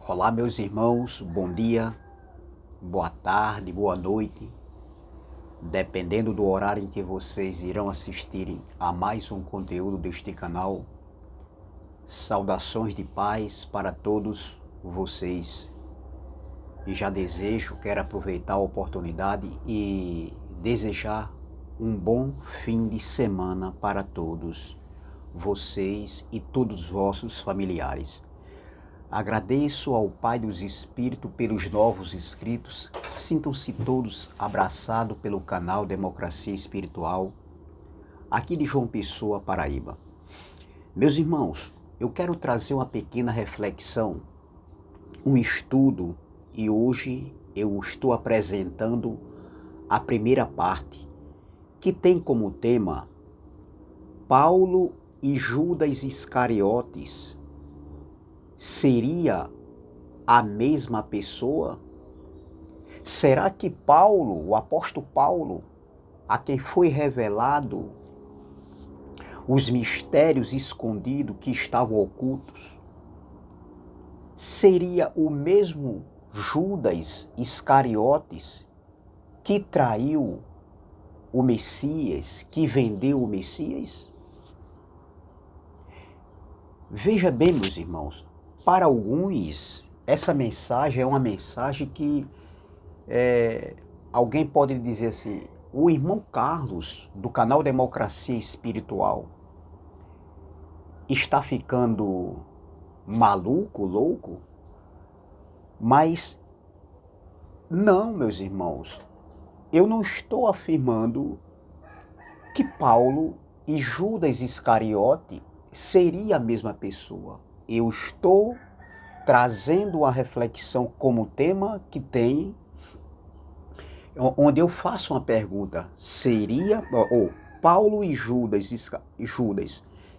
Olá, meus irmãos, bom dia, boa tarde, boa noite, dependendo do horário em que vocês irão assistirem a mais um conteúdo deste canal. Saudações de paz para todos vocês. E já quero aproveitar a oportunidade e desejar um bom fim de semana para todos vocês e todos os vossos familiares. Agradeço ao Pai dos Espíritos pelos novos inscritos. Sintam-se todos abraçados pelo canal Democracia Espiritual, aqui de João Pessoa, Paraíba. Meus irmãos, eu quero trazer uma pequena reflexão, um estudo, e hoje eu estou apresentando a primeira parte, que tem como tema Paulo e Judas Iscariotes. Seria a mesma pessoa? Será que Paulo, o apóstolo Paulo, a quem foi revelado os mistérios escondidos que estavam ocultos, seria o mesmo Judas Iscariotes que traiu o Messias, que vendeu o Messias? Veja bem, meus irmãos, para alguns, essa mensagem é uma mensagem que alguém pode dizer assim: o irmão Carlos, do canal Democracia Espiritual, está ficando maluco, louco? Mas não, meus irmãos, eu não estou afirmando que Paulo e Judas Iscariote seria a mesma pessoa. Eu estou trazendo uma reflexão como tema que tem, onde eu faço uma pergunta: seria, ou Paulo e Judas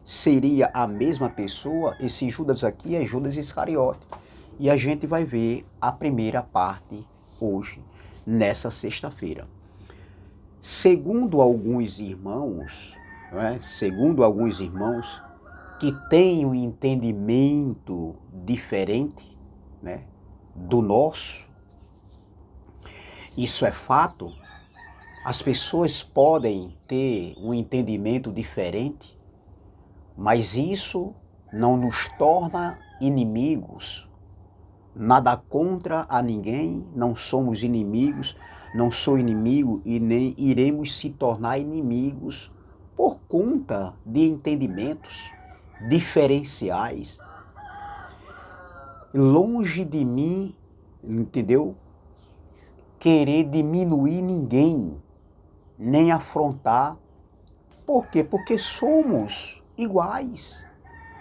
seria a mesma pessoa? Esse Judas aqui é Judas Iscariote. E a gente vai ver a primeira parte hoje, nessa sexta-feira. Segundo alguns irmãos, que têm um entendimento diferente, do nosso, isso é fato. As pessoas podem ter um entendimento diferente, mas isso não nos torna inimigos. Nada contra a ninguém, não somos inimigos, não sou inimigo e nem iremos se tornar inimigos por conta de entendimentos diferenciais. Longe de mim, entendeu? Querer diminuir ninguém, nem afrontar. Por quê? Porque somos iguais.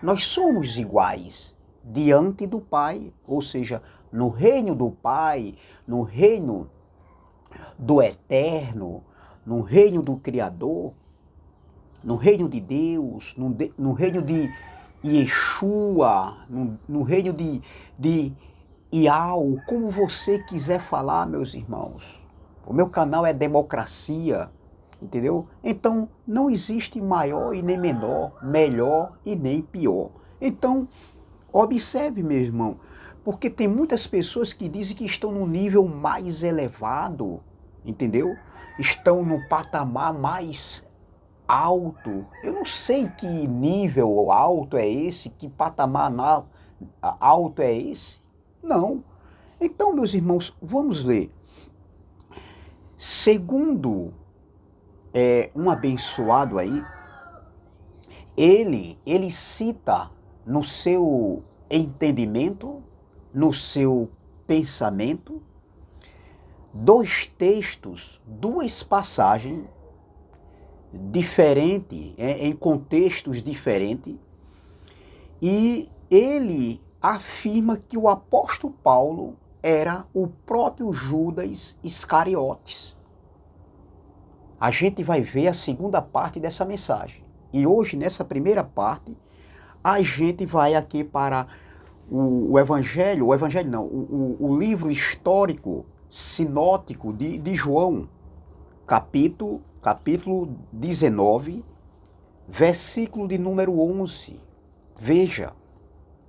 Nós somos iguais diante do Pai, ou seja, no reino do Pai, no reino do Eterno, no reino do Criador, no reino de Deus, no reino de Yeshua, no reino de Iau, como você quiser falar, meus irmãos. O meu canal é Democracia, entendeu? Então, não existe maior e nem menor, melhor e nem pior. Então, observe, meu irmão, porque tem muitas pessoas que dizem que estão no nível mais elevado, entendeu? Estão no patamar mais alto. Eu não sei que nível alto é esse, que patamar alto é esse. Não. Então, meus irmãos, vamos ler. Segundo um abençoado aí, ele cita no seu entendimento, no seu pensamento, dois textos, duas passagens diferentes, em contextos diferentes, e ele afirma que o apóstolo Paulo era o próprio Judas Iscariotes. A gente vai ver a segunda parte dessa mensagem. E hoje, nessa primeira parte, a gente vai aqui para o livro histórico sinótico de João, capítulo 19, versículo de número 11. Veja,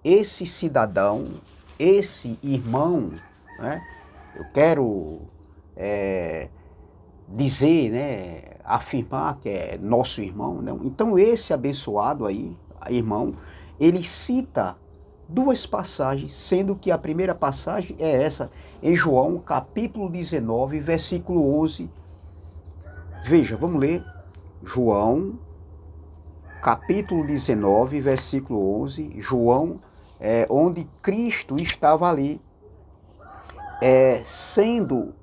esse cidadão esse irmão, né, eu quero dizer, né, afirmar que é nosso irmão, né? Então esse abençoado aí, irmão, ele cita duas passagens, sendo que a primeira passagem é essa, em João, capítulo 19, versículo 11. Veja, vamos ler. João, capítulo 19, versículo 11. João, onde Cristo estava ali, sendo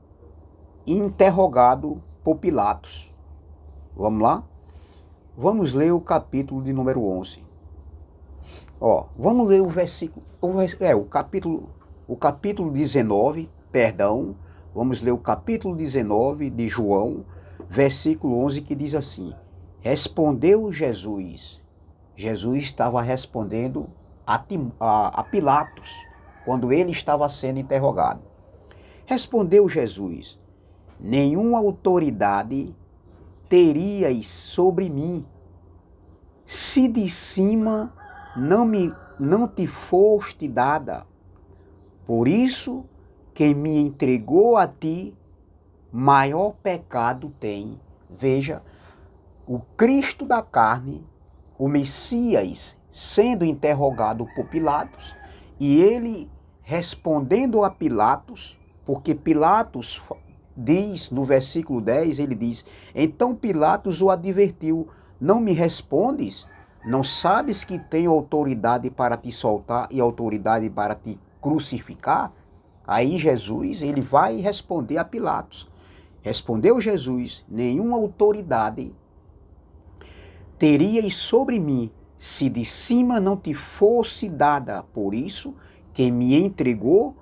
interrogado por Pilatos. Vamos lá? Vamos ler o capítulo de número 11. Ó, vamos ler o versículo, o capítulo 19, perdão, vamos ler o capítulo 19 de João, versículo 11, que diz assim: Respondeu Jesus. Jesus estava respondendo a Pilatos, quando ele estava sendo interrogado. Respondeu Jesus: Nenhuma autoridade teríais sobre mim, se de cima não te foste dada. Por isso, quem me entregou a ti, maior pecado tem. Veja, o Cristo da carne, o Messias, sendo interrogado por Pilatos, e ele respondendo a Pilatos, porque Pilatos diz no versículo 10, ele diz: Então Pilatos o advertiu: Não me respondes? Não sabes que tenho autoridade para te soltar e autoridade para te crucificar? Aí Jesus, ele vai responder a Pilatos. Respondeu Jesus: Nenhuma autoridade terias sobre mim, se de cima não te fosse dada. Por isso, quem me entregou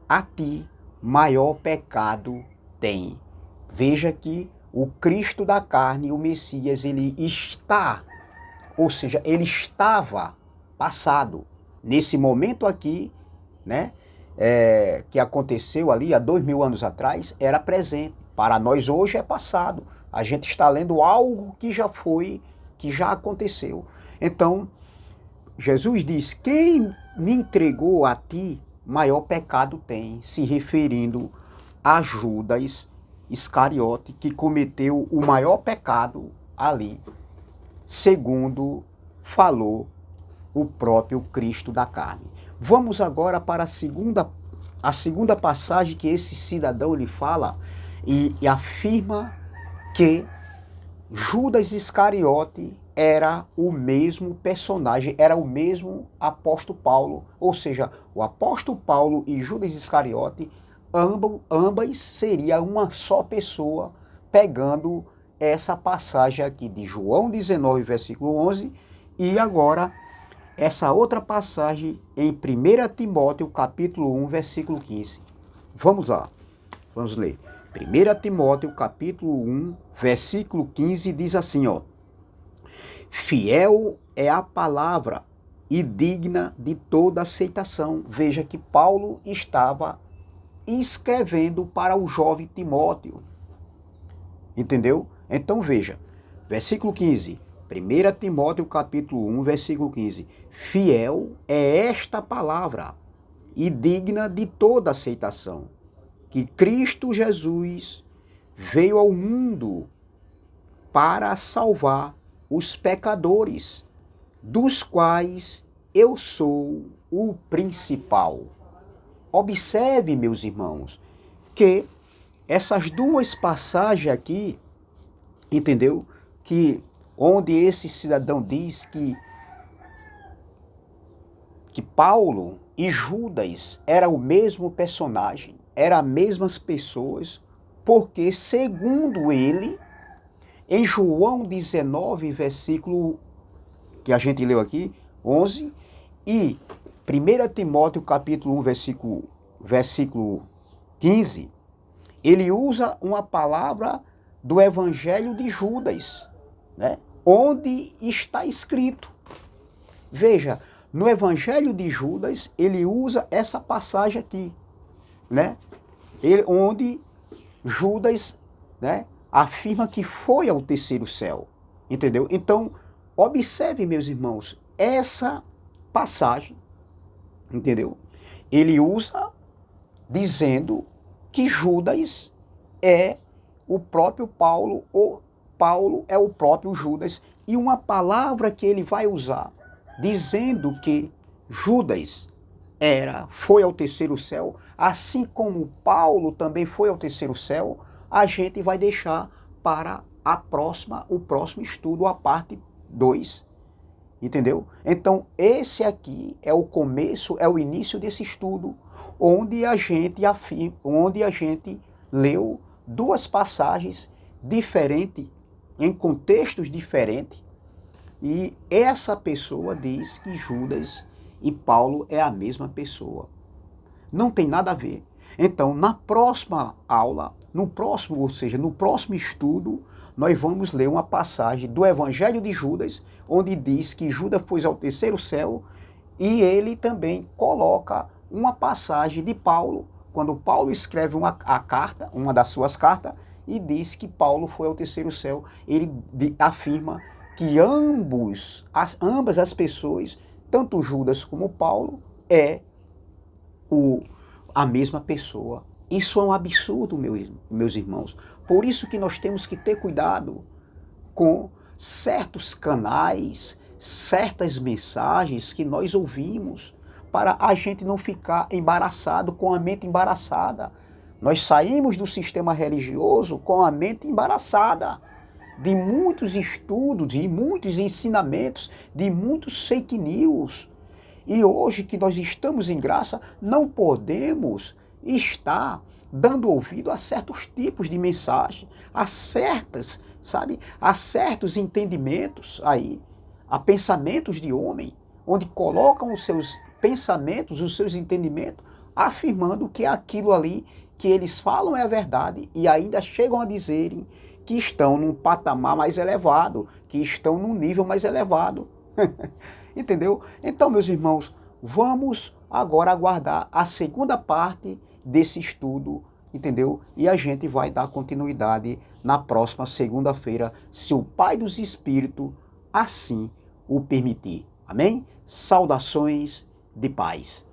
a ti, maior pecado tem. Veja que o Cristo da carne, o Messias, ele está, ou seja, ele estava passado. Nesse momento aqui, né, que aconteceu ali há 2000 anos atrás, era presente. Para nós hoje é passado. A gente está lendo algo que já foi, que já aconteceu. Então, Jesus diz: quem me entregou a ti, maior pecado tem, se referindo a Judas Iscariote, que cometeu o maior pecado ali, segundo falou o próprio Cristo da carne. Vamos agora para a segunda passagem que esse cidadão lhe fala e afirma que Judas Iscariote era o mesmo personagem, era o mesmo apóstolo Paulo, ou seja, o apóstolo Paulo e Judas Iscariote, ambas seria uma só pessoa, pegando essa passagem aqui de João 19, versículo 11, e agora essa outra passagem em 1 Timóteo, capítulo 1, versículo 15. Vamos lá, vamos ler. 1 Timóteo, capítulo 1, versículo 15, diz assim, ó: Fiel é a palavra e digna de toda aceitação. Veja que Paulo estava escrevendo para o jovem Timóteo. Entendeu? Então veja, versículo 15, 1 Timóteo capítulo 1, versículo 15. Fiel é esta palavra e digna de toda aceitação, que Cristo Jesus veio ao mundo para salvar os pecadores, dos quais eu sou o principal. Observe, meus irmãos, que essas duas passagens aqui, entendeu? Que onde esse cidadão diz que Paulo e Judas eram o mesmo personagem, eram as mesmas pessoas, porque segundo ele, em João 19, versículo que a gente leu aqui, 11, e 1 Timóteo capítulo 1, versículo 15, ele usa uma palavra do Evangelho de Judas, né? Onde está escrito. Veja, no Evangelho de Judas, ele usa essa passagem aqui, né? Onde Judas, né, afirma que foi ao terceiro céu, entendeu? Então, observe, meus irmãos, essa passagem, entendeu? Ele usa dizendo que Judas é o próprio Paulo, ou Paulo é o próprio Judas, e uma palavra que ele vai usar, dizendo que Judas foi ao terceiro céu, assim como Paulo também foi ao terceiro céu, a gente vai deixar para o próximo estudo, a parte 2. Entendeu? Então, esse aqui é o começo, é o início desse estudo, onde a gente leu duas passagens diferentes, em contextos diferentes, e essa pessoa diz que Judas e Paulo é a mesma pessoa. Não tem nada a ver. Então, na próxima aula, no próximo estudo, nós vamos ler uma passagem do Evangelho de Judas, onde diz que Judas foi ao terceiro céu, e ele também coloca uma passagem de Paulo, quando Paulo escreve uma das suas cartas, e diz que Paulo foi ao terceiro céu. Ele afirma que ambas as pessoas, tanto Judas como Paulo, é a mesma pessoa. Isso é um absurdo, meus irmãos. Por isso que nós temos que ter cuidado com certos canais, certas mensagens que nós ouvimos, para a gente não ficar embaraçado, com a mente embaraçada. Nós saímos do sistema religioso com a mente embaraçada, de muitos estudos, de muitos ensinamentos, de muitos fake news. E hoje que nós estamos em graça, não podemos estar dando ouvido a certos tipos de mensagem, a certos entendimentos aí, a pensamentos de homem, onde colocam os seus pensamentos, os seus entendimentos, afirmando que aquilo ali que eles falam é a verdade, e ainda chegam a dizerem que estão num patamar mais elevado, que estão num nível mais elevado. Entendeu? Então, meus irmãos, vamos agora aguardar a segunda parte desse estudo, entendeu? E a gente vai dar continuidade na próxima segunda-feira, se o Pai dos Espíritos assim o permitir. Amém? Saudações de paz.